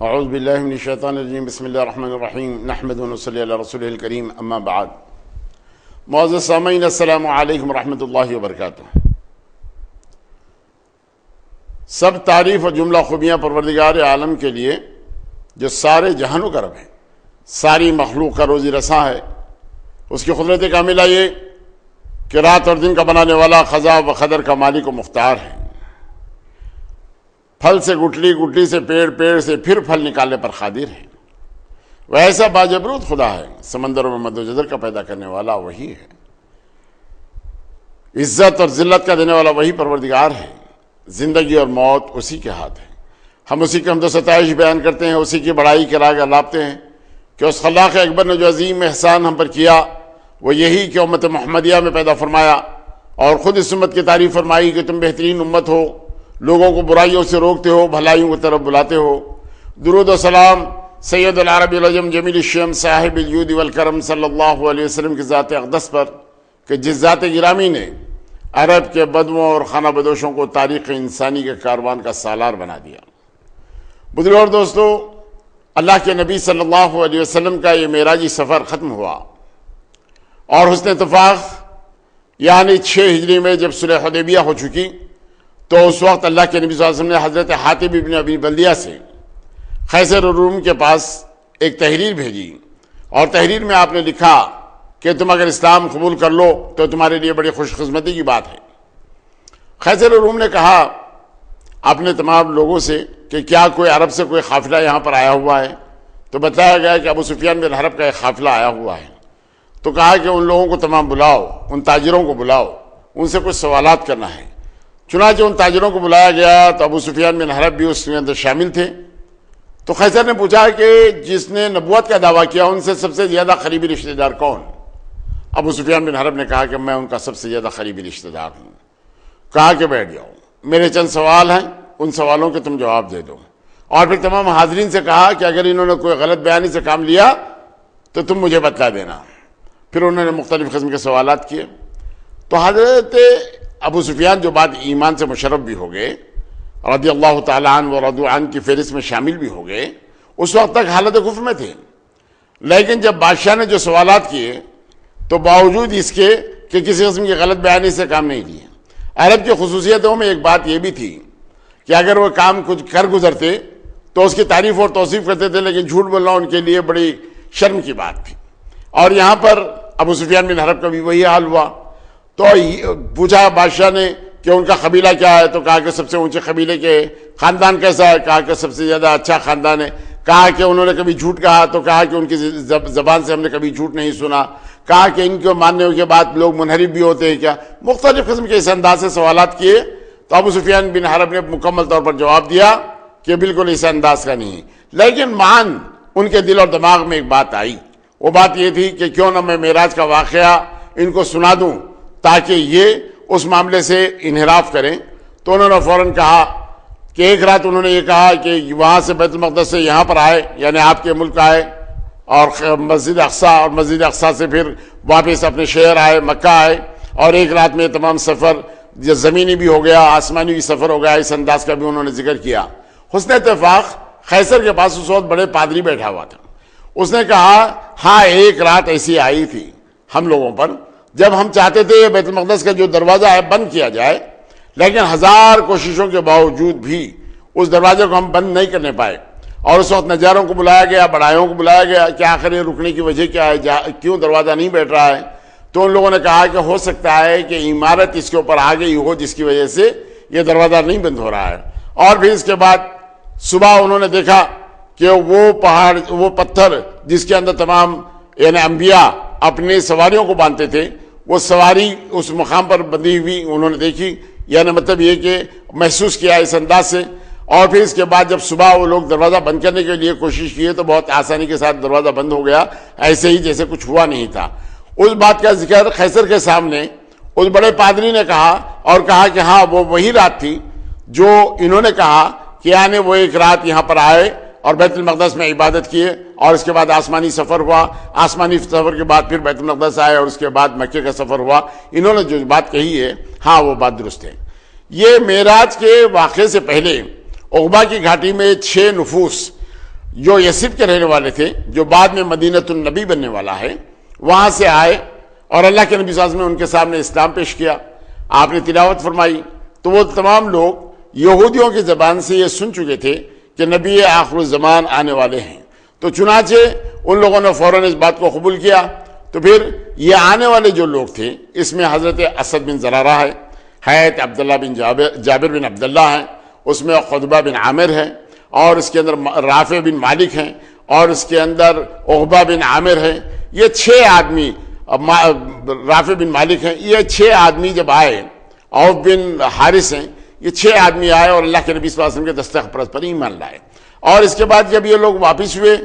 اعوذ باللہ من الشیطان الرجیم بسم اللہ الرحمن الرحیم نحمد ونصلی علی رسولہ الکریم اما بعد۔ معزز سامعین السلام علیکم ورحمۃ اللہ وبرکاتہ۔ سب تعریف اور جملہ خوبیاں پروردگار عالم کے لیے جو سارے جہانوں کا رب ہے، ساری مخلوق کا روزی رساں ہے۔ اس کی قدرت کاملہ یہ کہ رات اور دن کا بنانے والا، خزاں و قدر کا مالک و مختار ہے۔ پھل سے گٹلی، گٹلی سے پیڑ، پیڑ سے پھر پھل نکالنے پر قادر ہے۔ وہ ایسا باجبروت خدا ہے، سمندروں میں مد و جزر کا پیدا کرنے والا وہی ہے۔ عزت اور ذلت کا دینے والا وہی پروردگار ہے۔ زندگی اور موت اسی کے ہاتھ ہے۔ ہم اسی کی حمد و ستائش بیان کرتے ہیں، اسی کی بڑائی کے راگ الاپتے ہیں کہ اس خلاق اکبر نے جو عظیم احسان ہم پر کیا وہ یہی کہ امت محمدیہ میں پیدا فرمایا اور خود اس امت کی تعریف فرمائی کہ تم بہترین امت ہو، لوگوں کو برائیوں سے روکتے ہو، بھلائیوں کی طرف بلاتے ہو۔ درود و سلام سید العرب العجم جمیل الشام صاحب الجود والکرم صلی اللہ علیہ وسلم کی ذات اقدس پر کہ جس ذات گرامی نے عرب کے بدووں اور خانہ بدوشوں کو تاریخ انسانی کے کاروان کا سالار بنا دیا۔ بزرگوں اور دوستو، اللہ کے نبی صلی اللہ علیہ وسلم کا یہ معراجی سفر ختم ہوا اور حسن اتفاق یعنی 6 ہجری میں جب صلح حدیبیہ ہو چکی تو اس وقت اللہ کے نبی صلی اللہ علیہ وسلم نے حضرت حاتب ابن ابی بلدیہ سے قیصر الروم کے پاس ایک تحریر بھیجی اور تحریر میں آپ نے لکھا کہ تم اگر اسلام قبول کر لو تو تمہارے لیے بڑی خوش قسمتی کی بات ہے۔ قیصر الروم نے کہا اپنے تمام لوگوں سے کہ کیا کوئی عرب سے کوئی قافلہ یہاں پر آیا ہوا ہے؟ تو بتایا گیا کہ ابو سفیان بن حرب کا ایک قافلہ آیا ہوا ہے۔ تو کہا کہ ان لوگوں کو تمام بلاؤ، ان تاجروں کو بلاؤ، ان سے کچھ سوالات کرنا ہے۔ چنانچہ ان تاجروں کو بلایا گیا تو ابو سفیان بن حرب بھی اس کے اندر شامل تھے۔ تو قیصر نے پوچھا کہ جس نے نبوت کا دعویٰ کیا ان سے سب سے زیادہ قریبی رشتہ دار کون؟ ابو سفیان بن حرب نے کہا کہ میں ان کا سب سے زیادہ قریبی رشتہ دار ہوں۔ کہا کہ بیٹھ جاؤ، میرے چند سوال ہیں، ان سوالوں کے تم جواب دے دو۔ اور پھر تمام حاضرین سے کہا کہ اگر انہوں نے کوئی غلط بیانی سے کام لیا تو تم مجھے بتلا دینا۔ پھر انہوں نے مختلف قسم کے سوالات کیے۔ تو حضرت ابو سفیان جو بعد ایمان سے مشرف بھی ہو گئے، رضی اللہ تعالیٰ عنہ و رضوا عنہ کی فہرست میں شامل بھی ہو گئے، اس وقت تک حالت کفر میں تھے۔ لیکن جب بادشاہ نے جو سوالات کیے تو باوجود اس کے کہ کسی قسم کی غلط بیانی سے کام نہیں لیے۔ عرب کی خصوصیتوں میں ایک بات یہ بھی تھی کہ اگر وہ کام کچھ کر گزرتے تو اس کی تعریف اور توصیف کرتے تھے، لیکن جھوٹ بولنا ان کے لیے بڑی شرم کی بات تھی۔ اور یہاں پر ابو سفیان بن حرب کا بھی وہی حال ہوا۔ تو پوچھا بادشاہ نے کہ ان کا قبیلہ کیا ہے؟ تو کہا کہ سب سے اونچے قبیلے کے خاندان کیسا ہے؟ کہا کہ سب سے زیادہ اچھا خاندان ہے۔ کہا کہ انہوں نے کبھی جھوٹ کہا؟ تو کہا کہ ان کی زبان سے ہم نے کبھی جھوٹ نہیں سنا۔ کہا کہ ان کو ماننے کے بعد لوگ منحرف بھی ہوتے ہیں کیا؟ مختلف قسم کے اس انداز سے سوالات کیے تو ابو سفیان بن حرب نے مکمل طور پر جواب دیا کہ بالکل اس انداز کا نہیں۔ لیکن مان ان کے دل اور دماغ میں ایک بات آئی، وہ بات یہ تھی کہ کیوں نہ میں معراج کا واقعہ ان کو سنا دوں تاکہ یہ اس معاملے سے انحراف کریں۔ تو انہوں نے فوراً کہا کہ ایک رات انہوں نے یہ کہا کہ وہاں سے بیت المقدس سے یہاں پر آئے، یعنی آپ کے ملک آئے، اور مسجد اقصیٰ، اور مسجد اقصیٰ سے پھر واپس اپنے شہر آئے، مکہ آئے، اور ایک رات میں تمام سفر زمینی بھی ہو گیا، آسمانی بھی سفر ہو گیا۔ اس انداز کا بھی انہوں نے ذکر کیا۔ حسن اتفاق قیصر کے پاس اس وقت بڑے پادری بیٹھا ہوا تھا۔ اس نے کہا ہاں ایک رات ایسی آئی تھی ہم لوگوں پر جب ہم چاہتے تھے بیت المقدس کا جو دروازہ ہے بند کیا جائے، لیکن 1000 کوششوں کے باوجود بھی اس دروازے کو ہم بند نہیں کرنے پائے۔ اور اس وقت نجاروں کو بلایا گیا، بڑھائیوں کو بلایا گیا کہ آخر یہ رکنے کی وجہ کیا ہے، کیوں دروازہ نہیں بیٹھ رہا ہے؟ تو ان لوگوں نے کہا کہ ہو سکتا ہے کہ عمارت اس کے اوپر آ گئی ہو جس کی وجہ سے یہ دروازہ نہیں بند ہو رہا ہے۔ اور پھر اس کے بعد صبح انہوں نے دیکھا کہ وہ پہاڑ، وہ پتھر جس کے اندر تمام یعنی انبیاء اپنے سواریوں کو باندھتے تھے، وہ سواری اس مقام پر بندھی ہوئی انہوں نے دیکھی، یعنی مطلب یہ کہ محسوس کیا اس انداز سے۔ اور پھر اس کے بعد جب صبح وہ لوگ دروازہ بند کرنے کے لیے کوشش کیے تو بہت آسانی کے ساتھ دروازہ بند ہو گیا، ایسے ہی جیسے کچھ ہوا نہیں تھا۔ اس بات کا ذکر قیصر کے سامنے اس بڑے پادری نے کہا اور کہا کہ ہاں وہ وہی رات تھی جو انہوں نے کہا کہ یعنی وہ ایک رات یہاں پر آئے اور بیت المقدس میں عبادت کیے، اور اس کے بعد آسمانی سفر ہوا، آسمانی سفر کے بعد پھر بیت المقدس آئے، اور اس کے بعد مکے کا سفر ہوا۔ انہوں نے جو بات کہی ہے ہاں وہ بات درست ہے۔ یہ معراج کے واقعے سے پہلے عقبہ کی گھاٹی میں 6 نفوس جو یثرب کے رہنے والے تھے، جو بعد میں مدینۃ النبی بننے والا ہے، وہاں سے آئے اور اللہ کے نبی صلی اللہ علیہ وسلم نے ان کے سامنے اسلام پیش کیا، آپ نے تلاوت فرمائی، تو وہ تمام لوگ یہودیوں کی زبان سے یہ سن چکے تھے کہ نبی آخر الزمان آنے والے ہیں، تو چنانچہ ان لوگوں نے فوراً اس بات کو قبول کیا۔ تو پھر یہ آنے والے جو لوگ تھے، اس میں حضرت اسد بن زرارہ ہے، حیات عبداللہ بن جابر بن عبداللہ ہیں، اس میں قطبہ بن عامر ہے، اور اس کے اندر رافع بن مالک ہیں، اور اس کے اندر عقبہ بن عامر ہیں۔ یہ 6 آدمی، رافع بن مالک ہیں، یہ 6 آدمی جب آئے، عوف بن حارث ہیں، یہ 6 آدمی آئے اور اللہ کے نبی صلی اللہ علیہ وسلم کے دستِ اقدس پر ایمان لائے۔ اور اس کے بعد جب یہ لوگ واپس ہوئے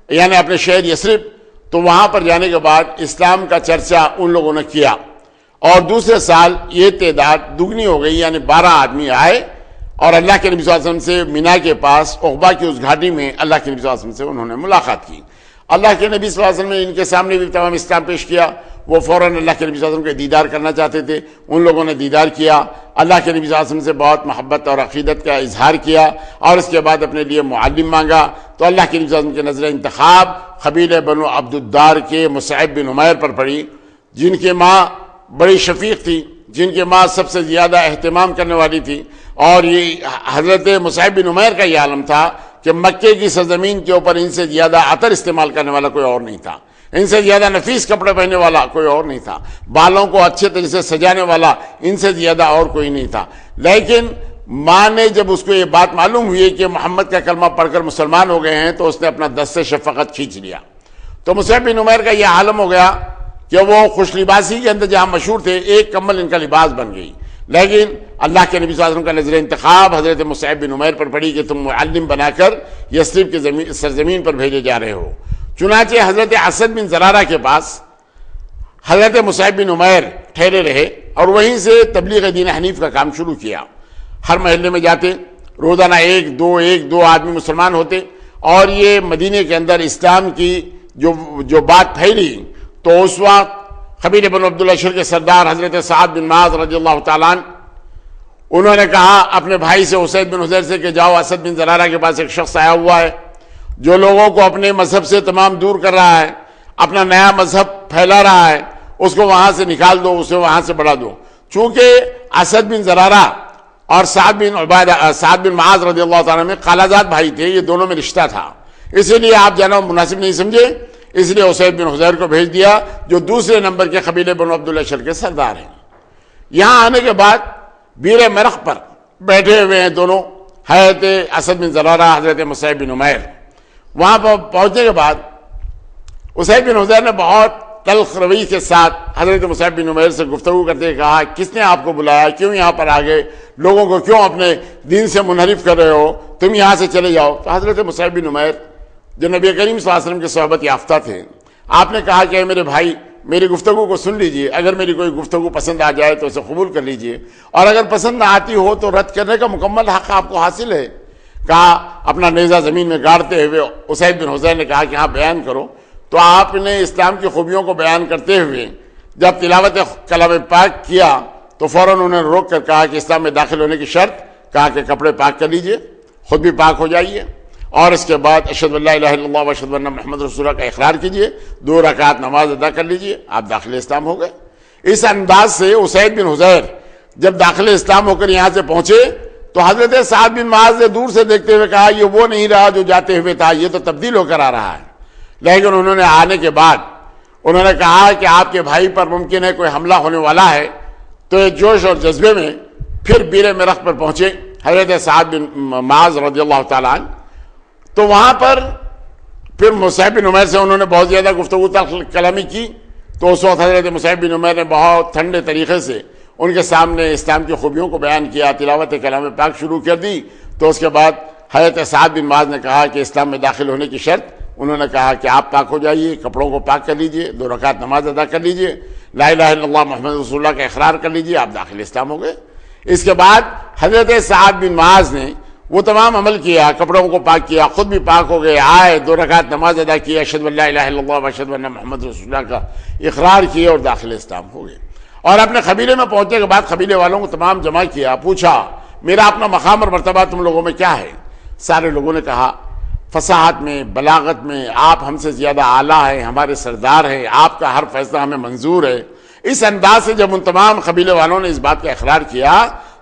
یعنی اپنے شہر یثرب، تو وہاں پر جانے کے بعد اسلام کا چرچا ان لوگوں نے کیا، اور دوسرے سال یہ تعداد دگنی ہو گئی، یعنی 12 آدمی آئے اور اللہ کے نبی صلی اللہ علیہ وسلم سے مینا کے پاس عقبہ کی اس گھاٹی میں اللہ کے نبی صلی اللہ علیہ وسلم سے انہوں نے ملاقات کی۔ اللہ کے نبی صلی اللہ علیہ وسلم نے ان کے سامنے بھی تمام اسلام پیش کیا، وہ فوراً اللہ کے نبی صلی اللہ علیہ وسلم کے دیدار کرنا چاہتے تھے، ان لوگوں نے دیدار کیا، اللہ کے نبی صلی اللہ علیہ وسلم سے بہت محبت اور عقیدت کا اظہار کیا، اور اس کے بعد اپنے لیے معلم مانگا، تو اللہ کے نبی صلی اللہ علیہ وسلم کے نظر انتخاب قبیلہ بنو عبد الدار کے مصعب بن عمیر پر پڑی، جن کی ماں بڑی شفیق تھی، جن کی ماں سب سے زیادہ اہتمام کرنے والی تھی، اور یہ حضرت مصعب بن عمیر کا یہ عالم تھا کہ مکے کی سرزمین کے اوپر ان سے زیادہ عطر استعمال کرنے والا کوئی اور نہیں تھا، ان سے زیادہ نفیس کپڑے پہننے والا کوئی اور نہیں تھا، بالوں کو اچھے طریقے سے سجانے والا ان سے زیادہ اور کوئی نہیں تھا۔ لیکن ماں نے جب اس کو یہ بات معلوم ہوئی کہ محمد کا کلمہ پڑھ کر مسلمان ہو گئے ہیں، تو اس نے اپنا دست شفقت کھینچ لیا۔ تو مصعب بن عمیر کا یہ عالم ہو گیا کہ وہ خوش لباسی کے اندر جہاں مشہور تھے، ایک کمبل ان کا لباس بن گئی، لیکن اللہ کے نبی صلی اللہ علیہ وسلم کا نظر انتخاب حضرت مصعب بن عمیر پر پڑی کہ تم معلم بنا کر یثرب کی سرزمین پر بھیجے جا رہے ہو۔ چنانچہ حضرت اسد بن زرارہ کے پاس حضرت مصعب بن عمیر ٹھہرے رہے اور وہیں سے تبلیغ دین حنیف کا کام شروع کیا۔ ہر محلے میں جاتے، روزانہ ایک دو آدمی مسلمان ہوتے، اور یہ مدینے کے اندر اسلام کی جو بات پھیلی، تو اس وقت قبیلہ بنو عبداللہ شر کے سردار حضرت سعد بن معاذ رضی اللہ تعالیٰ عنہ، انہوں نے کہا اپنے بھائی سے اسید بن حضیر سے کہ جاؤ، اسد بن زرارہ کے پاس ایک شخص آیا ہوا ہے جو لوگوں کو اپنے مذہب سے تمام دور کر رہا ہے، اپنا نیا مذہب پھیلا رہا ہے، اس کو وہاں سے نکال دو، اسے وہاں سے بڑھا دو۔ چونکہ اسد بن زرارہ اور سعد بن معاذ رضی اللہ تعالیٰ میں خالازاد بھائی تھے، یہ دونوں میں رشتہ تھا، اسی لیے آپ جانا مناسب نہیں سمجھے، اس لیے اسید بن حضیر کو بھیج دیا جو دوسرے نمبر کے قبیلے بنو عبداللہ شر کے سردار ہیں۔ یہاں آنے کے بعد بیر مرخ پر بیٹھے ہوئے ہیں دونوں، حضرت اسد بن زرارہ، حضرت مصعب بن عمیر۔ وہاں پر پہنچنے کے بعد اسید بن حضیر نے بہت تلخ روی کے ساتھ حضرت مصعب بن عمیر سے گفتگو کرتے ہوئے کہا، کس نے آپ کو بلایا، کیوں یہاں پر آ گئے، لوگوں کو کیوں اپنے دین سے منحرف کر رہے ہو، تم یہاں سے چلے جاؤ۔ تو حضرت مصعب بن عمیر جو نبی کریم صلی اللہ علیہ وسلم کے صحبت یافتہ تھے، آپ نے کہا کہ میرے بھائی میری گفتگو کو سن لیجئے، اگر میری کوئی گفتگو پسند آ جائے تو اسے قبول کر لیجئے، اور اگر پسند نہ آتی ہو تو رد کرنے کا مکمل حق آپ کو حاصل ہے۔ کہا اپنا نیزہ زمین میں گاڑتے ہوئے اسید بن حضیر نے کہا کہ ہاں بیان کرو۔ تو آپ نے اسلام کی خوبیوں کو بیان کرتے ہوئے جب تلاوت کلام پاک کیا تو فوراً انہوں نے روک کر کہا کہ اسلام میں داخل ہونے کی شرط، کہا کہ کپڑے پاک کر لیجئے، خود بھی پاک ہو جائیے، اور اس کے بعد اشہد ان لا الہ الا اللہ و اشہد ان محمد رسول اللہ کا اقرار کیجئے، 2 رکعت نماز ادا کر لیجئے، آپ داخل اسلام ہو گئے۔ اس انداز سے اسید بن حضیر جب داخل اسلام ہو کر یہاں سے پہنچے تو حضرت سعد بن معاذ نے دور سے دیکھتے ہوئے کہا یہ وہ نہیں رہا جو جاتے ہوئے تھا، یہ تو تبدیل ہو کر آ رہا ہے۔ لیکن انہوں نے آنے کے بعد انہوں نے کہا کہ آپ کے بھائی پر ممکن ہے کوئی حملہ ہونے والا ہے، تو یہ جوش اور جذبے میں پھر بیر مرخ پر پہنچے حضرت سعد بن معاذ رضی اللہ تعالیٰ عنہ۔ تو وہاں پر پھر مصعب بن عمیر سے انہوں نے بہت زیادہ گفتگو کلامی کی، تو اس وقت حضرت مصعب بن عمیر نے بہت ٹھنڈے طریقے سے ان کے سامنے اسلام کی خوبیوں کو بیان کیا، تلاوت کلام پاک شروع کر دی۔ تو اس کے بعد حضرت سعد بن معاذ نے کہا کہ اسلام میں داخل ہونے کی شرط، انہوں نے کہا کہ آپ پاک ہو جائیے، کپڑوں کو پاک کر لیجئے، 2 رکعت نماز ادا کر لیجئے، لا الہ الا اللہ محمد رسول اللہ کا اقرار کر لیجئے، آپ داخل اسلام ہو گئے۔ اس کے بعد حضرت سعد بن معاذ نے وہ تمام عمل کیا، کپڑوں کو پاک کیا، خود بھی پاک ہو گئے، آئے 2 رکعت نماز ادا کی، اشہد ان لا الہ الا اللہ و اشہد ان محمد رسول اللہ کا اقرار کیا اور داخل اسلام ہو گئے۔ اور اپنے قبیلے میں پہنچنے کے بعد قبیلے والوں کو تمام جمع کیا، پوچھا میرا اپنا مقام اور مرتبہ تم لوگوں میں کیا ہے؟ سارے لوگوں نے کہا، فصاحت میں، بلاغت میں آپ ہم سے زیادہ اعلیٰ ہیں، ہمارے سردار ہیں، آپ کا ہر فیصلہ ہمیں منظور ہے. اس انداز سے جب ان تمام قبیلے والوں نے اس بات کا اقرار کیا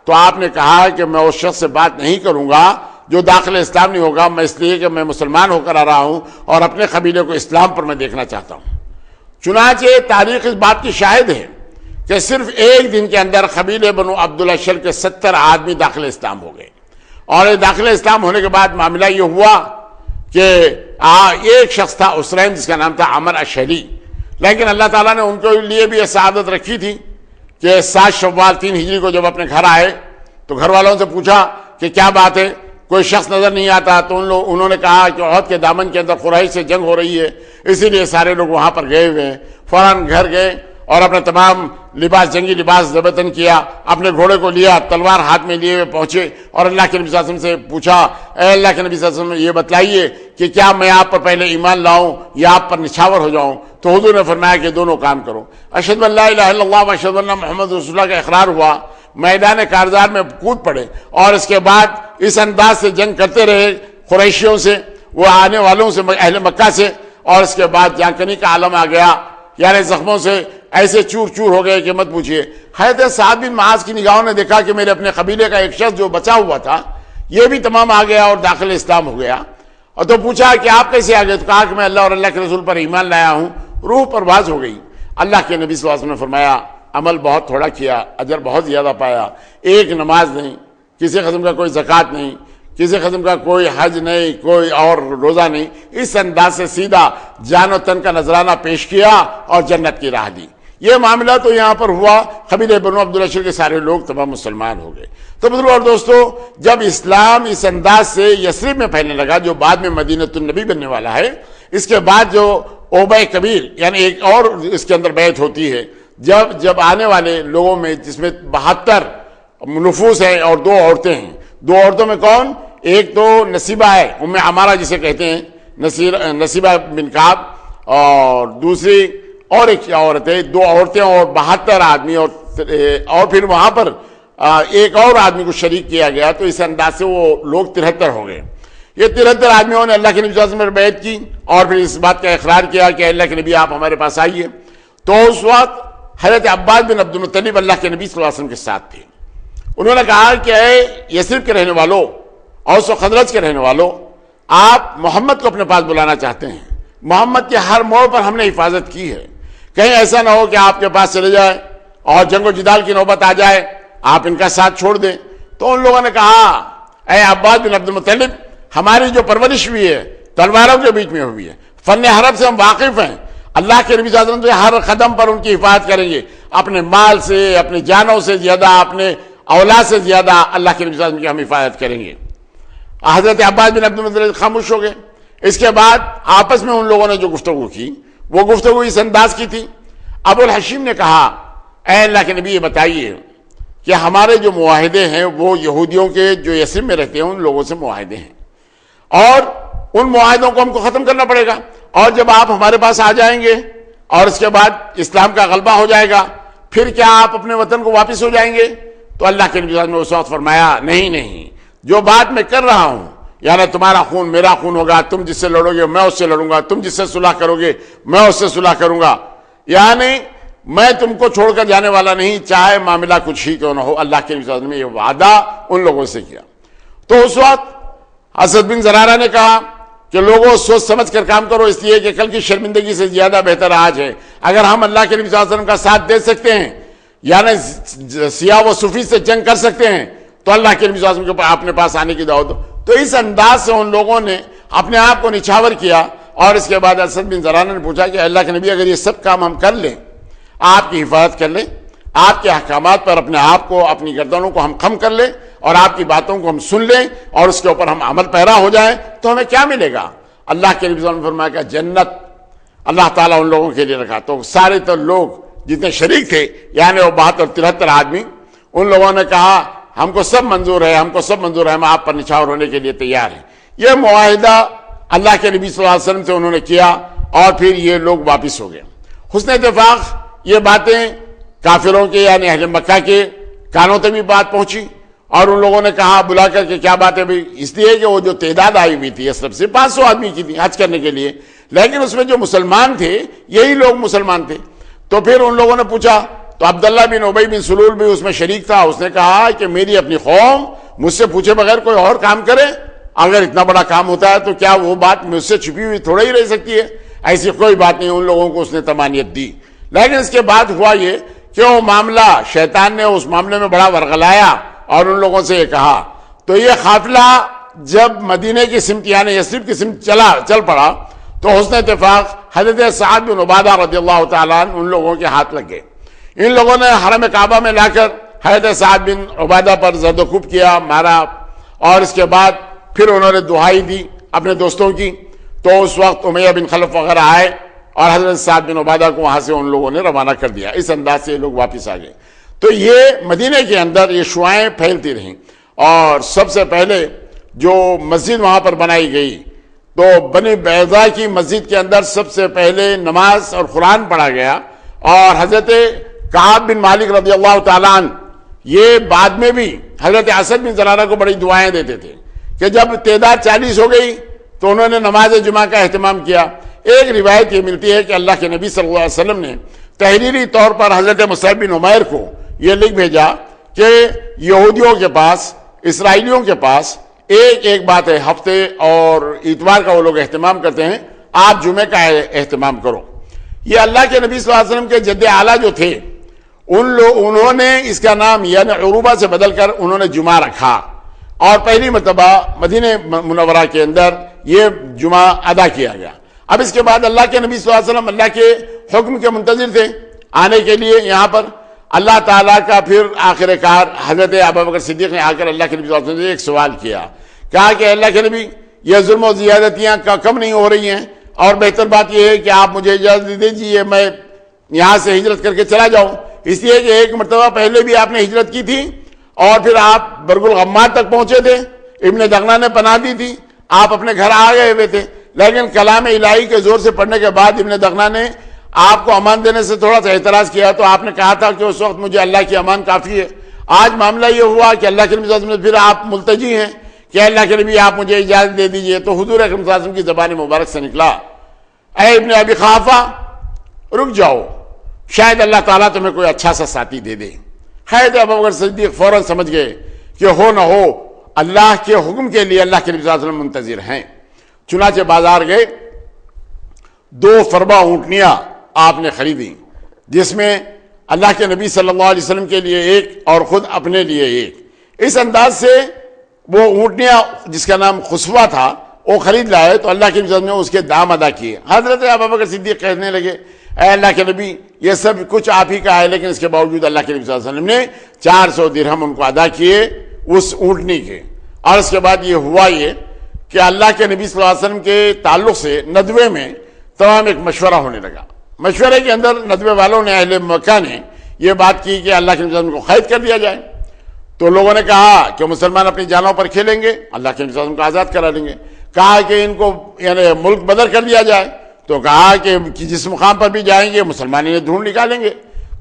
تو آپ نے کہا کہ میں اس شخص سے بات نہیں کروں گا جو داخل اسلام نہیں ہوگا، میں اس لیے کہ میں مسلمان ہو کر آ رہا ہوں اور اپنے قبیلے کو اسلام پر میں دیکھنا چاہتا ہوں. چنانچہ تاریخ اس بات کی شاہد ہے کہ صرف ایک دن کے اندر قبیلے بنو عبدالاشر کے 70 آدمی داخل اسلام ہو گئے. اور داخل اسلام ہونے کے بعد معاملہ یہ ہوا کہ ایک شخص تھا اسرین جس کا نام تھا عمر اشہلی، لیکن اللہ تعالیٰ نے ان کے لیے بھی یہ سعادت رکھی تھی کہ 7 شوال 3 ہجری کو جب اپنے گھر آئے تو گھر والوں سے پوچھا کہ کیا بات ہے، کوئی شخص نظر نہیں آتا. تو انہوں نے کہا کہ احد کے دامن کے اندر قریش سے جنگ ہو رہی ہے، اسی لیے سارے لوگ وہاں پر گئے ہوئے ہیں. فوراً گھر گئے اور اپنا تمام لباس، جنگی لباس زبطن کیا، اپنے گھوڑے کو لیا، تلوار ہاتھ میں لیے ہوئے پہنچے اور اللہ کے نبی صلی اللہ علیہ وسلم سے پوچھا، اے اللہ کے نبی صلی اللہ علیہ وسلم یہ بتلائیے کہ کیا میں آپ پر پہلے ایمان لاؤں یا آپ پر نچھاور ہو جاؤں؟ تو حضور نے فرمایا کہ دونوں کام کرو. اشہد ان لا الہ الا اللہ و اشہد ان محمد رسول اللہ کا اقرار ہوا، میدان کارزار میں کود پڑے اور اس کے بعد اس انداز سے جنگ کرتے رہے قریشیوں سے، وہ آنے والوں سے، اہل مکہ سے. اور اس کے بعد جانکنی کا عالم آ گیا، یعنی زخموں سے ایسے چور چور ہو گئے کہ مت پوچھئے. حضرت سعد بن معاذ کی نگاہوں نے دیکھا کہ میرے اپنے قبیلے کا ایک شخص جو بچا ہوا تھا یہ بھی تمام آ گیا اور داخل اسلام ہو گیا. اور تو پوچھا کہ آپ کیسے آ گئے؟ تو کہا کہ میں اللہ اور اللہ کے رسول پر ایمان لایا ہوں. روح پرواز ہو گئی. اللہ کے نبی صلی اللہ علیہ وسلم نے فرمایا عمل بہت تھوڑا کیا، اجر بہت زیادہ پایا. ایک نماز نہیں، کسی قسم کا کوئی زکوٰۃ نہیں، کسی قسم کا کوئی حج نہیں، کوئی اور روزہ نہیں، اس انداز سے سیدھا جان و تن کا نذرانہ پیش کیا اور جنت کی راہ دی. یہ معاملہ تو یہاں پر ہوا، قبیلے بنو عبدالاشر کے سارے لوگ تمام مسلمان ہو گئے. تو بزرگوں اور دوستو، جب اسلام اس انداز سے یثرب میں پھیلنے لگا جو بعد میں مدینۃ النبی بننے والا ہے، اس کے بعد جو اوبہ کبیر یعنی ایک اور اس کے اندر بیعت ہوتی ہے، جب آنے والے لوگوں میں جس میں 72 نفوس ہیں اور 2 عورتیں ہیں. 2 عورتوں میں کون؟ ایک تو نصیبہ ہے، ام عمارہ جسے کہتے ہیں، نصیبہ بن کعب، اور دوسری اور ایک عورت ہے. 2 عورتیں اور 72 آدمی، اور پھر وہاں پر ایک اور آدمی کو شریک کیا گیا. تو اس انداز سے وہ لوگ 73 ہو گئے. یہ 73 آدمیوں نے اللہ کے نبی صلی اللہ علیہ وسلم پر بیعت کی اور پھر اس بات کا اقرار کیا کہ اللہ کے نبی آپ ہمارے پاس آئیے. تو اس وقت حضرت عباس بن عبد المطلب اللہ کے نبی صلی اللہ علیہ وسلم کے ساتھ تھے. انہوں نے کہا کہ اے یثرب کے رہنے والوں، اوس و خزرج کے رہنے والوں، آپ محمد کو اپنے پاس بلانا چاہتے ہیں. محمد کے ہر موڑ پر ہم نے حفاظت کی ہے، کہیں ایسا نہ ہو کہ آپ کے پاس چلے جائے اور جنگ و جدال کی نوبت آ جائے، آپ ان کا ساتھ چھوڑ دیں. تو ان لوگوں نے کہا اے عباس بن عبد المطلب، ہماری جو پرورش ہوئی ہے تلواروں کے بیچ میں ہوئی ہے، فن حرب سے ہم واقف ہیں. اللہ کے نبی صلی اللہ علیہ وسلم ہر قدم پر ان کی حفاظت کریں گے، اپنے مال سے، اپنی جانوں سے زیادہ، اپنے اولاد سے زیادہ اللہ کے نبی صلی اللہ علیہ وسلم کی ہم حفاظت کریں گے. حضرت عباس بن عبد المطلب خاموش ہو گئے. اس کے بعد آپس میں ان لوگوں نے جو گفتگو کی وہ گفتگو اس انداز کی تھی. ابو الحشیم نے کہا اے اللہ کے نبی یہ بتائیے کہ ہمارے جو معاہدے ہیں وہ یہودیوں کے جو یثرب میں رہتے ہیں ان لوگوں سے معاہدے ہیں، اور ان معاہدوں کو ہم کو ختم کرنا پڑے گا. اور جب آپ ہمارے پاس آ جائیں گے اور اس کے بعد اسلام کا غلبہ ہو جائے گا، پھر کیا آپ اپنے وطن کو واپس ہو جائیں گے؟ تو اللہ کے نبی صلی اللہ علیہ وسلم نے اس وقت فرمایا نہیں، جو بات میں کر رہا ہوں، یعنی تمہارا خون میرا خون ہوگا، تم جس سے لڑو گے میں اس سے لڑوں گا، تم جس سے صلح کرو گے میں اس سے صلح کروں گا، یعنی میں تم کو چھوڑ کر جانے والا نہیں، چاہے معاملہ کچھ ہی کیوں نہ ہو. اللہ کے نبی صلی اللہ علیہ وسلم نے یہ وعدہ ان لوگوں سے کیا. تو اس وقت اسد بن زرارہ نے کہا کہ لوگوں سوچ سمجھ کر کام کرو، اس لیے کہ کل کی شرمندگی سے زیادہ بہتر آج ہے. اگر ہم اللہ کے نبی صلی اللہ علیہ وسلم کا ساتھ دے سکتے ہیں، یعنی سیاہ و صوفی سے جنگ کر سکتے ہیں، تو اللہ کے نبی صلی اللہ علیہ وسلم کے اپنے پاس آنے کی دعوت دو. تو اس انداز سے ان لوگوں نے اپنے آپ کو نچھاور کیا. اور اس کے بعد اسد بن زرارہ نے پوچھا کہ اللہ کے نبی اگر یہ سب کام ہم کر لیں، آپ کی حفاظت کر لیں، آپ کے احکامات پر اپنے آپ کو، اپنی گردنوں کو ہم خم کر لیں اور آپ کی باتوں کو ہم سن لیں اور اس کے اوپر ہم عمل پیرا ہو جائیں، تو ہمیں کیا ملے گا؟ اللہ کے نبی صلی اللہ علیہ وسلم نے فرمایا کہ جنت اللہ تعالیٰ ان لوگوں کے لیے رکھا. تو سارے تو لوگ جتنے شریک تھے، یعنی وہ 72-73 آدمی، ان لوگوں نے کہا ہم کو سب منظور ہے، ہم کو سب منظور ہے، ہم آپ پر نچھاور ہونے کے لیے تیار ہیں. یہ معاہدہ اللہ کے نبی صلی اللہ علیہ وسلم سے انہوں نے کیا اور پھر یہ لوگ واپس ہو گئے. حسن اتفاق یہ باتیں کافروں کے یعنی اہل مکہ کے کانوں تک بھی بات پہنچی اور ان لوگوں نے کہا بلا کر کے کیا بات ہے بھائی، اس لیے کہ وہ جو تعداد آئی ہوئی تھی اسلم سے 500 آدمی کی تھی حج کرنے کے لیے، لیکن اس میں جو مسلمان تھے یہی لوگ مسلمان تھے. تو پھر ان لوگوں نے پوچھا، تو عبداللہ بن ابی بن سلول بھی اس میں شریک تھا. اس نے کہا کہ میری اپنی قوم مجھ سے پوچھے بغیر کوئی اور کام کرے، اگر اتنا بڑا کام ہوتا ہے تو کیا وہ بات مجھ سے چھپی ہوئی تھوڑا ہی رہ سکتی ہے؟ ایسی کوئی بات نہیں. ان لوگوں کو اس نے طمانیت دی. لیکن اس کے بعد ہوا یہ کہ وہ معاملہ شیطان نے اس معاملے میں بڑا ورغلایا اور ان لوگوں سے یہ کہا. تو یہ قافلہ جب مدینہ کی سمت یعنی یثرب کی سمت چل پڑا تو حسن اتفاق حضرت سعد بن عبادہ رضی اللہ تعالیٰ عنہ ان لوگوں کے ہاتھ لگ گئے. ان لوگوں نے حرم کعبہ میں لا کر حضرت سعد بن عبادہ پر زد و کوب کیا، مارا، اور اس کے بعد پھر انہوں نے دہائی دی اپنے دوستوں کی. تو اس وقت امیہ بن خلف وغیرہ آئے اور حضرت سعد بن عبادہ کو وہاں سے ان لوگوں نے روانہ کر دیا. اس انداز سے یہ لوگ واپس آ گئے. تو یہ مدینہ کے اندر یہ شعائیں پھیلتی رہیں. اور سب سے پہلے جو مسجد وہاں پر بنائی گئی تو بنی بیضا کی مسجد کے اندر سب سے پہلے نماز اور قرآن پڑھا گیا. اور حضرت کعب بن مالک رضی اللہ تعالیٰ عنہ یہ بعد میں بھی حضرت اسد بن زرارہ کو بڑی دعائیں دیتے تھے کہ جب تعداد 40 ہو گئی تو انہوں نے نماز جمعہ کا اہتمام کیا. ایک روایت یہ ملتی ہے کہ اللہ کے نبی صلی اللہ علیہ وسلم نے تحریری طور پر حضرت مصعب بن عمیر کو یہ لکھ بھیجا کہ یہودیوں کے پاس، اسرائیلیوں کے پاس ایک بات ہے، ہفتے اور اتوار کا وہ لوگ اہتمام کرتے ہیں، آپ جمعے کا اہتمام کرو. یہ اللہ کے نبی صلی اللہ علیہ وسلم کے جد اعلیٰ جو تھے انہوں نے اس کا نام یعنی عروبہ سے بدل کر انہوں نے جمعہ رکھا. اور پہلی مرتبہ مدینہ منورہ کے اندر یہ جمعہ ادا کیا گیا. اب اس کے بعد اللہ کے نبی صلی اللہ علیہ وسلم اللہ کے حکم کے منتظر تھے آنے کے لیے یہاں پر. اللہ تعالیٰ کا پھر آخر کار حضرت ابوبکر صدیق نے آ کر اللہ کے نبی صلی اللہ علیہ وسلم سے ایک سوال کیا، کہا کہ اللہ کے نبی یہ ظلم و زیادتیاں کم نہیں ہو رہی ہیں، اور بہتر بات یہ ہے کہ آپ مجھے اجازت دے دیجیے میں یہاں سے ہجرت کر کے چلا جاؤں. اس لیے کہ ایک مرتبہ پہلے بھی آپ نے ہجرت کی تھی اور پھر آپ برگ الغماد تک پہنچے تھے، ابن دغنہ نے پناہ دی تھی، آپ اپنے گھر آ گئے ہوئے تھے. لیکن کلام الہی کے زور سے پڑھنے کے بعد ابن دغنہ نے آپ کو امان دینے سے تھوڑا سا اعتراض کیا. تو آپ نے کہا تھا کہ اس وقت مجھے اللہ کی امان کافی ہے. آج معاملہ یہ ہوا کہ اللہ کے نبی صلی اللہ علیہ وسلم پھر آپ ملتجی ہیں کہ اللہ کے نبی آپ مجھے اجازت دے دیجئے. تو حضور اکرم صلی اللہ علیہ وسلم کی زبان مبارک سے نکلا، اے ابن ابی قحافہ رک جاؤ، شاید اللہ تعالیٰ تمہیں کوئی اچھا سا ساتھی دے دے. حضرت ابوبکر صدیق فوراً سمجھ گئے کہ ہو نہ ہو اللہ کے حکم کے لیے اللہ کے نبی صلی اللہ علیہ وسلم منتظر ہیں. چنانچہ بازار گئے، 2 فربہ اونٹنیاں آپ نے خریدی، جس میں اللہ کے نبی صلی اللہ علیہ وسلم کے لیے ایک اور خود اپنے لیے ایک. اس انداز سے وہ اونٹنیاں جس کا نام خسوہ تھا وہ خرید لائے. تو اللہ کے نبی صلی اللہ علیہ وسلم نے اس کے دام ادا کیے. حضرت ابوبکر صدیق کہنے لگے، اے اللہ کے نبی یہ سب کچھ آپ ہی کا ہے، لیکن اس کے باوجود اللہ کے نبی صلی اللہ علیہ وسلم نے 400 درہم ان کو ادا کیے اس اونٹنی کے. اور اس کے بعد یہ ہوا یہ کہ اللہ کے نبی صلی اللہ علیہ وسلم کے تعلق سے ندوے میں تمام ایک مشورہ ہونے لگا. مشورے کے اندر ندوے والوں نے، اہل مکہ نے یہ بات کی کہ اللہ کے نبی صلی اللہ علیہ وسلم کو قید کر دیا جائے. تو لوگوں نے کہا کہ مسلمان اپنی جانوں پر کھیلیں گے، اللہ کے نبی صلی اللہ علیہ وسلم کو آزاد کرا لیں گے. کہا کہ ان کو یعنی ملک بدر کر دیا جائے. تو کہا کہ جس مقام پر بھی جائیں گے مسلمان انہیں ڈھونڈ نکالیں گے.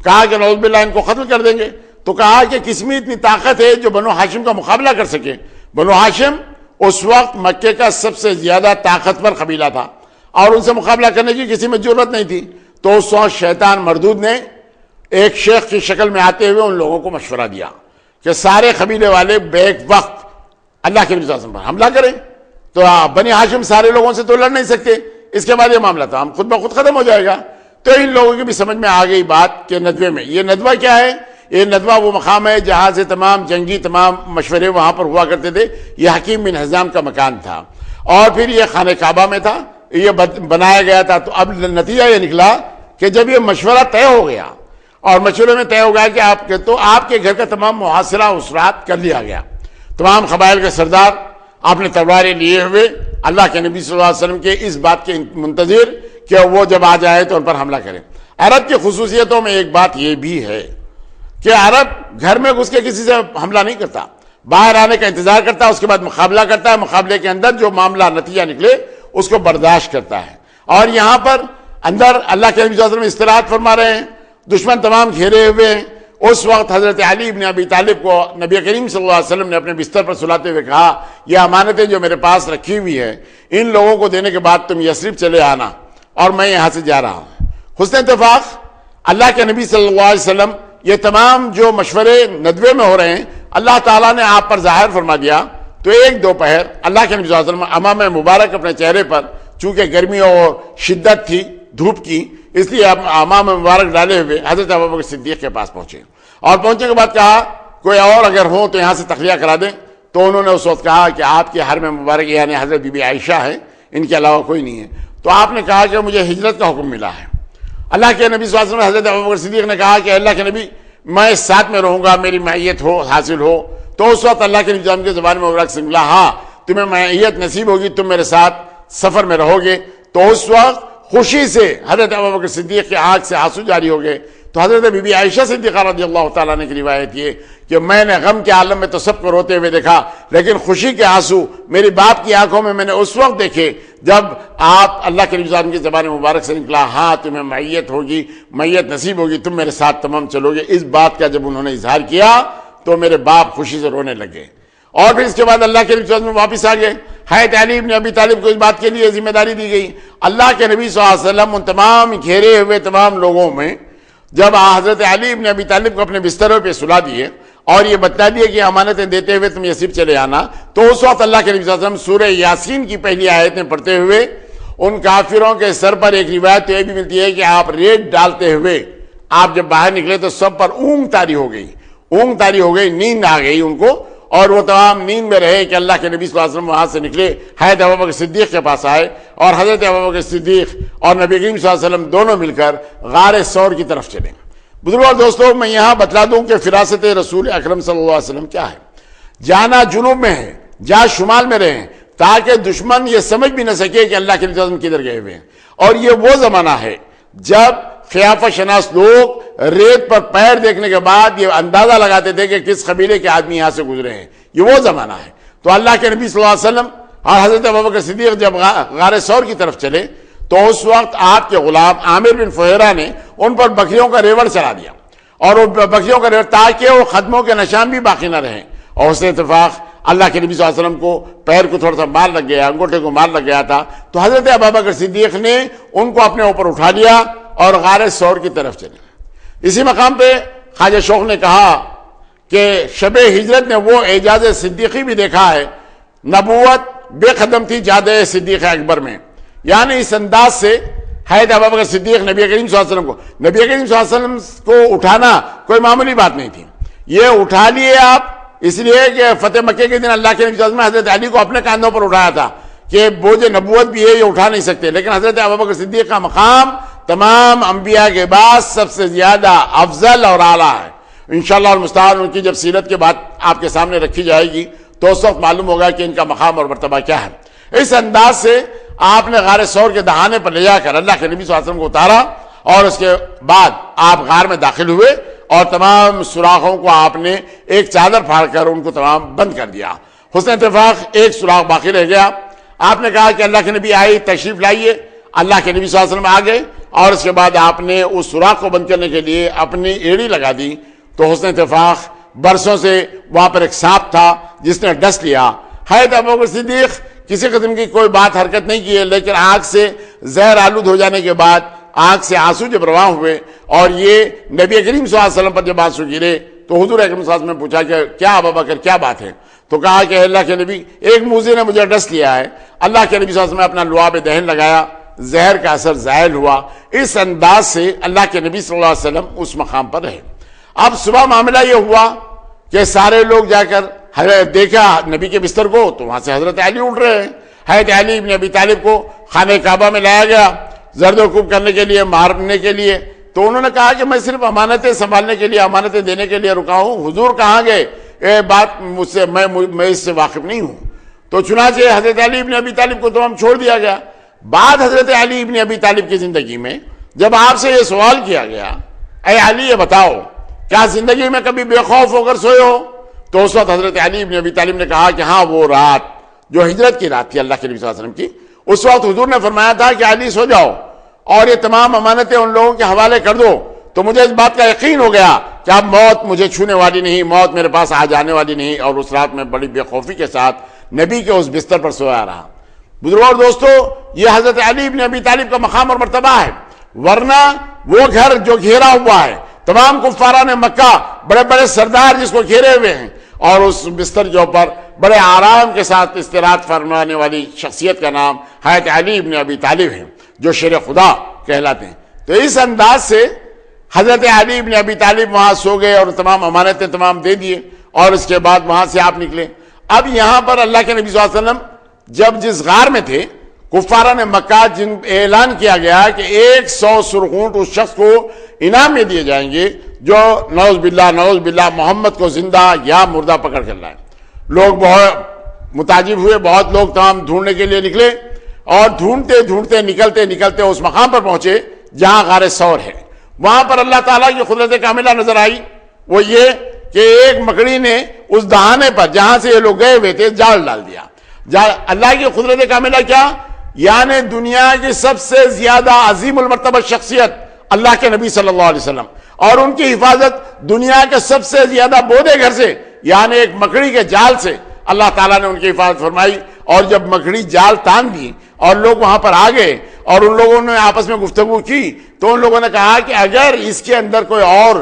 کہا کہ نعوذ باللہ ان کو قتل کر دیں گے. تو کہا کہ کس میں اتنی طاقت ہے جو بنو ہاشم کا مقابلہ کر سکے. بنو ہاشم اس وقت مکے کا سب سے زیادہ طاقتور قبیلہ تھا اور ان سے مقابلہ کرنے کی کسی میں جرت نہیں تھی. تو اس وقت شیطان مردود نے ایک شیخ کی شکل میں آتے ہوئے ان لوگوں کو مشورہ دیا کہ سارے قبیلے والے بیک وقت اللہ کے نبی صلی اللہ علیہ وسلم پر حملہ کریں. تو بنی ہاشم سارے لوگوں سے تو لڑ نہیں سکتے، اس کے بعد یہ معاملہ تھا ہم خود بخود ختم ہو جائے گا. تو ان لوگوں کی بھی سمجھ میں آ گئی بات کہ ندوے میں، یہ ندوہ کیا ہے؟ یہ ندوہ وہ مقام ہے جہاں سے تمام جنگی تمام مشورے وہاں پر ہوا کرتے تھے. یہ حکیم بن حزام کا مکان تھا اور پھر یہ خانہ کعبہ میں تھا، یہ بنایا گیا تھا. تو اب نتیجہ یہ نکلا کہ جب یہ مشورہ طے ہو گیا اور مشورے میں طے ہو گیا کہ آپ کے گھر کا تمام محاصرہ اس رات کر لیا گیا. تمام قبائل کے سردار آپ نے تلواریں لیے ہوئے اللہ کے نبی صلی اللہ علیہ وسلم کے اس بات کے منتظر کہ وہ جب آ جائے تو ان پر حملہ کریں. عرب کی خصوصیتوں میں ایک بات یہ بھی ہے کہ عرب گھر میں گھس کے کسی سے حملہ نہیں کرتا، باہر آنے کا انتظار کرتا ہے، اس کے بعد مقابلہ کرتا ہے، مقابلے کے اندر جو معاملہ نتیجہ نکلے اس کو برداشت کرتا ہے. اور یہاں پر اندر اللہ کے نبی صلی اللہ علیہ وسلم استراحت فرما رہے ہیں، دشمن تمام گھیرے ہوئے ہیں، اس وقت حضرت علی ابن ابی طالب کو نبی کریم صلی اللہ علیہ وسلم نے اپنے بستر پر سلاتے ہوئے کہا یہ امانتیں جو میرے پاس رکھی ہوئی ہیں ان لوگوں کو دینے کے بعد تم یثرب چلے آنا اور میں یہاں سے جا رہا ہوں۔ حسن اتفاق اللہ کے نبی صلی اللہ علیہ وسلم یہ تمام جو مشورے ندوے میں ہو رہے ہیں اللہ تعالیٰ نے آپ پر ظاہر فرما دیا۔ تو ایک دوپہر اللہ کے نبی صلی اللہ علیہ وسلم امام مبارک اپنے چہرے پر چونکہ گرمی اور شدت تھی دھوپ کی اس لیے امام مبارک ڈالے ہوئے حضرت ابوبکر صدیق کے پاس پہنچے اور پہنچنے کے بعد کہا کوئی اور اگر ہو تو یہاں سے تخلیہ کرا دیں۔ تو انہوں نے اس وقت کہا کہ آپ کے حرم مبارک یعنی حضرت بی بی عائشہ ہے، ان کے علاوہ کوئی نہیں ہے۔ تو آپ نے کہا کہ مجھے ہجرت کا حکم ملا ہے۔ اللہ کے نبی صلی اللہ علیہ وسلم حضرت ابوبکر صدیق نے کہا کہ اللہ کے نبی میں اس ساتھ میں رہوں گا، میری معیت ہو حاصل ہو۔ تو اس وقت اللہ کے نبی صلی اللہ علیہ وسلم کی زبان مبارک سے ملا ہاں تمہیں معیت نصیب ہوگی، تم میرے ساتھ سفر میں رہو گے۔ تو اس وقت خوشی سے حضرت ابوبکر صدیق کی آنکھ سے آنسو جاری ہو گئے۔ تو حضرت بی بی عائشہ صدیقہ رضی اللہ تعالیٰ عنہ کی روایت یہ کہ میں نے غم کے عالم میں تو سب کو روتے ہوئے دیکھا لیکن خوشی کے آنسو میری باپ کی آنکھوں میں نے اس وقت دیکھے جب آپ اللہ کے نبی صلی اللہ علیہ وسلم کی زبان مبارک سے نکلا ہاں تمہیں معیت ہوگی، معیت نصیب ہوگی، تم میرے ساتھ تمام چلو گے۔ اس بات کا جب انہوں نے اظہار کیا تو میرے باپ خوشی سے رونے لگے۔ اور پھر اس کے بعد اللہ کے نبی صلی اللہ علیہ وسلم واپس آ گئے۔ حضرت علی ابن ابی طالب کو اس بات کے لیے ذمہ داری دی گئی۔ اللہ کے نبی صلی اللہ علیہ وسلم ان تمام گھیرے ہوئے تمام لوگوں میں جب حضرت علی ابن ابی طالب کو اپنے بستروں پہ سلا دیے اور یہ بتا دیے کہ امانتیں دیتے ہوئے تم یثرب چلے آنا، تو اس وقت اللہ کے نبی صلی اللہ علیہ وسلم سورہ یاسین کی پہلی آیتیں پڑھتے ہوئے ان کافروں کے سر پر ایک روایت یہ بھی ملتی ہے کہ آپ ریت ڈالتے ہوئے آپ جب باہر نکلے تو سب پر اونگ طاری ہو گئی، نیند آ گئی ان کو، اور وہ تمام نیند میں رہے کہ اللہ کے نبی صلی اللہ علیہ وسلم وہاں سے نکلے، حضرت ابوبکر صدیق کے پاس آئے اور حضرت ابوبکر صدیق اور نبی کریم صلی اللہ علیہ وسلم دونوں مل کر غار ثور کی طرف چلے۔ بزرگوں اور دوستوں میں یہاں بتلا دوں کہ فراست رسول اکرم صلی اللہ علیہ وسلم کیا ہے۔ جانا جنوب میں ہے، جہاں شمال میں رہیں تاکہ دشمن یہ سمجھ بھی نہ سکے کہ اللہ کے نبی صلی اللہ علیہ وسلم کدھر گئے ہوئے ہیں۔ اور یہ وہ زمانہ ہے جب قیافہ شناس لوگ ریت پر پیر دیکھنے کے بعد یہ اندازہ لگاتے تھے کہ کس قبیلے کے آدمی یہاں سے گزرے ہیں، یہ وہ زمانہ ہے۔ تو اللہ کے نبی صلی اللہ علیہ وسلم اور حضرت ابوبکر صدیق جب غار ثور کی طرف چلے تو اس وقت آپ کے غلام عامر بن فہیرہ نے ان پر بکریوں کا ریوڑ چلا دیا اور وہ بکریوں کا ریوڑ تاکہ وہ قدموں کے نشان بھی باقی نہ رہیں۔ اور اس اتفاق اللہ کے نبی صلی اللہ علیہ وسلم کو پیر کو تھوڑا سا مار لگ گیا، انگوٹھے کو مار لگ گیا تھا، تو حضرت ابوبکر صدیق نے ان کو اپنے اوپر اٹھا لیا اور غار ثور کی طرف چلے۔ اسی مقام پہ خواجہ شوق نے کہا کہ شب ہجرت نے وہ اعجاز صدیقی بھی دیکھا ہے، نبوت بے قدم تھی جادہ صدیق اکبر میں، یعنی اس انداز سے حضرت ابوبکر صدیق نبی کریم صلی اللہ علیہ وسلم کو نبی کریم صلی اللہ علیہ وسلم کو اٹھانا کوئی معمولی بات نہیں تھی۔ یہ اٹھا لیے آپ اس لیے کہ فتح مکے کے دن اللہ کے نبی صلی اللہ علیہ وسلم حضرت علی کو اپنے کاندھوں پر اٹھایا تھا کہ بوجھ نبوت بھی ہے یہ اٹھا نہیں سکتے، لیکن حضرت ابوبکر صدیق کا مقام تمام انبیاء کے بعد سب سے زیادہ افضل اور اعلیٰ ہے۔ انشاءاللہ المستعان ان کی جب سیرت کے بعد آپ کے سامنے رکھی جائے گی تو اس وقت معلوم ہوگا کہ ان کا مقام اور مرتبہ کیا ہے۔ اس انداز سے آپ نے غار ثور کے دہانے پر لے جا کر اللہ کے نبی صلی اللہ علیہ وسلم کو اتارا اور اس کے بعد آپ غار میں داخل ہوئے اور تمام سوراخوں کو آپ نے ایک چادر پھاڑ کر ان کو تمام بند کر دیا۔ حسن اتفاق ایک سوراخ باقی رہ گیا۔ آپ نے کہا کہ اللہ کے نبی آئے، تشریف لائیے۔ اللہ کے نبی صلی اللہ علیہ وسلم آ گئے اور اس کے بعد آپ نے اس سوراخ کو بند کرنے کے لیے اپنی ایڑی لگا دی تو حسن اتفاق برسوں سے وہاں پر ایک سانپ تھا جس نے ڈس لیا۔ حضرت ابوبکر صدیق کسی قسم کی کوئی بات حرکت نہیں کی ہے، لیکن آنکھ سے زہر آلود ہو جانے کے بعد آنکھ سے آنسو جب رواں ہوئے اور یہ نبی کریم صلی اللہ علیہ وسلم پر جب آنسو گرے تو حضور اکرم صلی اللہ علیہ وسلم نے پوچھا کہ کیا ابوبکر کیا بات ہے؟ تو کہا کہ اللہ کے نبی ایک موذی نے مجھے ڈس لیا ہے۔ اللہ کے نبی صلی اللہ علیہ وسلم نے اپنا لعاب دہن لگایا، زہر کا اثر زائل ہوا۔ اس انداز سے اللہ کے نبی صلی اللہ علیہ وسلم اس مقام پر رہے۔ اب صبح معاملہ یہ ہوا کہ سارے لوگ جا کر دیکھا نبی کے بستر کو تو وہاں سے حضرت علی اٹھ رہے ہیں۔ حضرت علی ابن ابی طالب کو خانہ کعبہ میں لایا گیا زرد و کوب کرنے کے لیے، مارنے کے لیے۔ تو انہوں نے کہا کہ میں صرف امانتیں سنبھالنے کے لیے، امانتیں دینے کے لیے رکا ہوں، حضور کہاں گئے؟ یہ بات مجھ سے میں اس سے واقف نہیں ہوں۔ تو چنانچہ حضرت علی ابن ابی طالب کو تو ہم چھوڑ دیا گیا۔ بعد حضرت علی ابن ابی طالب کی زندگی میں جب آپ سے یہ سوال کیا گیا اے علی یہ بتاؤ کیا زندگی میں کبھی بے خوف ہو کر سوئے ہو؟ تو اس وقت حضرت علی ابن ابی طالب نے کہا کہ ہاں وہ رات جو ہجرت کی رات تھی اللہ کے نبی صلی اللہ علیہ وسلم کی، اس وقت حضور نے فرمایا تھا کہ علی سو جاؤ اور یہ تمام امانتیں ان لوگوں کے حوالے کر دو۔ تو مجھے اس بات کا یقین ہو گیا کہ اب موت مجھے چھونے والی نہیں، موت میرے پاس آ جانے والی نہیں، اور اس رات میں بڑی بے خوفی کے ساتھ نبی کے اس بستر پر سویا رہا۔ بزرگوں اور دوستو، یہ حضرت علی بن ابی طالب کا مقام اور مرتبہ ہے، ورنہ وہ گھر جو گھیرا ہوا ہے، تمام کفاران مکہ، بڑے بڑے سردار جس کو گھیرے ہوئے ہیں، اور اس بستر کے اوپر بڑے آرام کے ساتھ استراحت فرمانے والی شخصیت کا نام حضرت علی بن ابی طالب ہے، جو شیر خدا کہلاتے ہیں۔ تو اس انداز سے حضرت علی بن ابی طالب وہاں سو گئے اور تمام امانتیں تمام دے دیے، اور اس کے بعد وہاں سے آپ نکلے۔ اب یہاں پر اللہ کے نبی صلی اللہ علیہ وسلم جب جس غار میں تھے، کفاران مکہ جن اعلان کیا گیا کہ 100 سرخونٹ اس شخص کو انعام میں دیے جائیں گے جو نعوذ باللہ محمد کو زندہ یا مردہ پکڑ کر لائے۔ لوگ بہت متعجب ہوئے، بہت لوگ تمام ڈھونڈنے کے لیے نکلے، اور ڈھونڈتے نکلتے اس مقام پر پہنچے جہاں غار ثور ہے۔ وہاں پر اللہ تعالیٰ کی قدرت کاملہ نظر آئی، وہ یہ کہ ایک مکڑی نے اس دہانے پر جہاں سے یہ لوگ گئے ہوئے تھے جال ڈال دیا۔ اللہ کی قدرت کاملہ کیا؟ یعنی دنیا کی سب سے زیادہ عظیم المرتبہ شخصیت اللہ کے نبی صلی اللہ علیہ وسلم، اور ان کی حفاظت دنیا کے سب سے زیادہ بودے گھر سے، یعنی ایک مکڑی کے جال سے اللہ تعالیٰ نے ان کی حفاظت فرمائی۔ اور جب مکڑی جال تان دی اور لوگ وہاں پر آ گئے اور ان لوگوں نے آپس میں گفتگو کی، تو ان لوگوں نے کہا کہ اگر اس کے اندر کوئی اور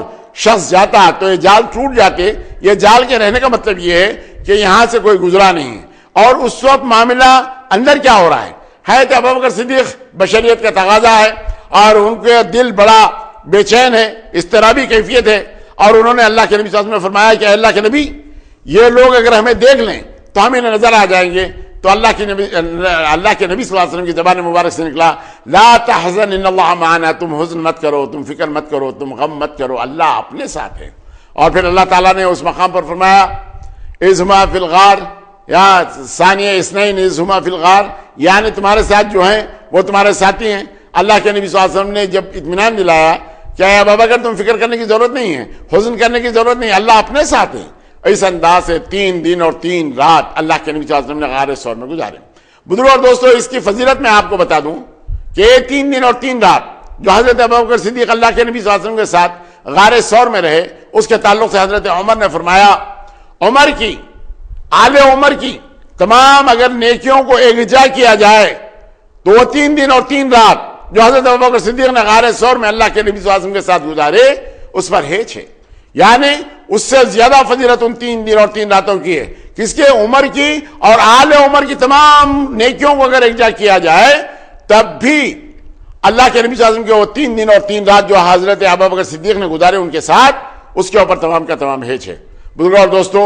شخص جاتا تو یہ جال ٹوٹ جاتے۔ یہ جال کے رہنے کا مطلب یہ ہے کہ یہاں سے کوئی گزرا نہیں ہے۔ اور اس وقت معاملہ اندر کیا ہو رہا ہے؟ حضرت ابوبکر صدیق، بشریت کا تقاضا ہے، اور ان کے دل بڑا بے چین ہے، اضطرابی کیفیت ہے، اور انہوں نے اللہ کے نبی صلی اللہ علیہ وسلم نے فرمایا کہ اللہ کے نبی، یہ لوگ اگر ہمیں دیکھ لیں تو ہمیں نظر آ جائیں گے۔ تو اللہ کے نبی صلی اللہ علیہ وسلم کی زبان مبارک سے نکلا، لا تحزن ان اللہ معنا، تم حزن مت کرو، تم فکر مت کرو، تم غم مت کرو، اللہ اپنے ساتھ ہے۔ اور پھر اللہ تعالیٰ نے اس مقام پر فرمایا اذ ہما فی الغار، یا ثانیہ اثنین اذ ہما فی الغار، یعنی تمہارے ساتھ جو ہیں وہ تمہارے ساتھی ہیں۔ اللہ کے نبی صلی اللہ علیہ وسلم نے جب اطمینان دلایا کہ اے ابوبکر تم فکر کرنے کی ضرورت نہیں ہے، حزن کرنے کی ضرورت نہیں، اللہ اپنے ساتھ ہے۔ اس انداز سے 3 دن اور 3 رات اللہ کے نبی صلی اللہ علیہ وسلم نے غار ثور میں گزارے۔ بزرگوں اور دوستو، اس کی فضیلت میں آپ کو بتا دوں کہ 3 دن اور 3 رات جو حضرت ابوبکر صدیق اللہ کے نبی صلی اللہ علیہ وسلم کے ساتھ غار ثور میں رہے، اس کے تعلق سے حضرت عمر نے فرمایا، عمر کی، آل عمر کی تمام اگر نیکیوں کو یکجا کیا جائے تو 3 دن اور 3 رات جو حضرت ابوبکر صدیق نے غار ثور میں اللہ کے نبی صلی اللہ علیہ وسلم کے ساتھ گزارے، اس پر ہیچ ہے۔ یعنی اس سے زیادہ فضیلت ان 3 دن اور 3 راتوں کی ہے۔ کس کے؟ عمر کی، اور آل عمر کی تمام نیکیوں کو اگر یکجا کیا جائے تب بھی اللہ کے نبی صلی اللہ علیہ وسلم کے وہ 3 دن اور 3 رات جو حضرت ابوبکر صدیق نے گزارے ان کے ساتھ، اس کے اوپر تمام کا تمام ہیچ ہے۔ بزرگوں اور دوستوں،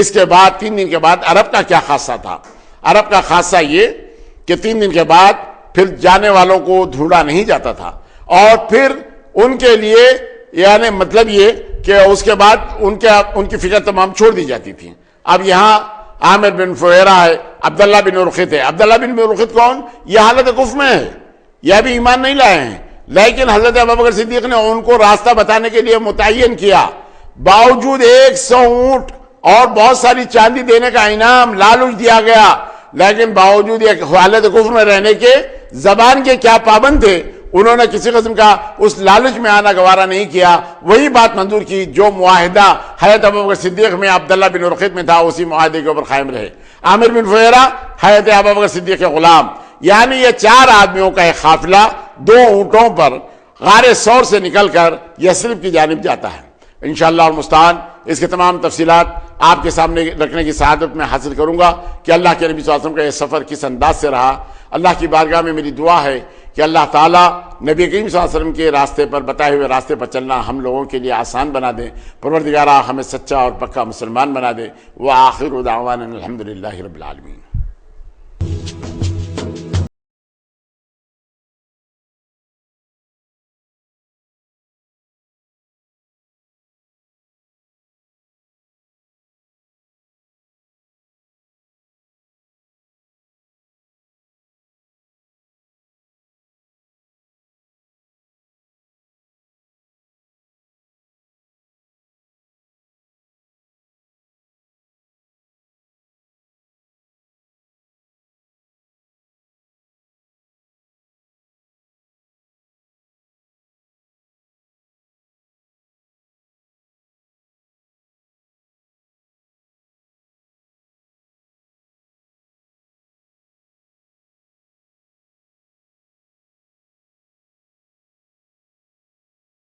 اس کے بعد 3 دن کے بعد عرب کا کیا خاصہ تھا؟ عرب کا خاصہ یہ کہ 3 دن کے بعد پھر جانے والوں کو ڈھونڈا نہیں جاتا تھا، اور پھر ان کے لیے یعنی مطلب یہ کہ اس کے بعد ان کی فکر تمام چھوڑ دی جاتی تھی۔ اب یہاں عامر بن فہیرہ ہے، عبداللہ بن رخت ہے۔ عبداللہ بن رخت کون؟ یہ حالت کفر میں ہے، یہ ابھی ایمان نہیں لائے ہیں، لیکن حضرت ابوبکر صدیق نے ان کو راستہ بتانے کے لیے متعین کیا، باوجود 100 اونٹ اور بہت ساری چاندی دینے کا انعام لالچ دیا گیا، لیکن باوجود ایک حالت کفر میں رہنے کے زبان کے کیا پابند تھے، انہوں نے کسی قسم کا اس لالچ میں آنا گوارا نہیں کیا، وہی بات منظور کی جو معاہدہ حضرت ابوبکر صدیق میں عبداللہ بن رخت میں تھا، اسی معاہدے کے اوپر قائم رہے۔ عامر بن فہیرہ حضرت ابوبکر صدیق کے غلام، یعنی یہ 4 آدمیوں کا ایک قافلہ 2 اونٹوں پر غار ثور سے نکل کر یثرب کی جانب جاتا ہے۔ انشاءاللہ المستعان اس کے تمام تفصیلات آپ کے سامنے رکھنے کی سعادت میں حاصل کروں گا کہ اللہ کے نبی صلی اللہ علیہ وسلم کا یہ سفر کس انداز سے رہا۔ اللہ کی بارگاہ میں میری دعا ہے کہ اللہ تعالیٰ نبی کریم صلی اللہ علیہ وسلم کے راستے پر، بتائے ہوئے راستے پر چلنا ہم لوگوں کے لیے آسان بنا دے۔ پروردگارہ ہمیں سچا اور پکا مسلمان بنا دے۔ وآخر دعوانا الحمدللہ رب العالمین۔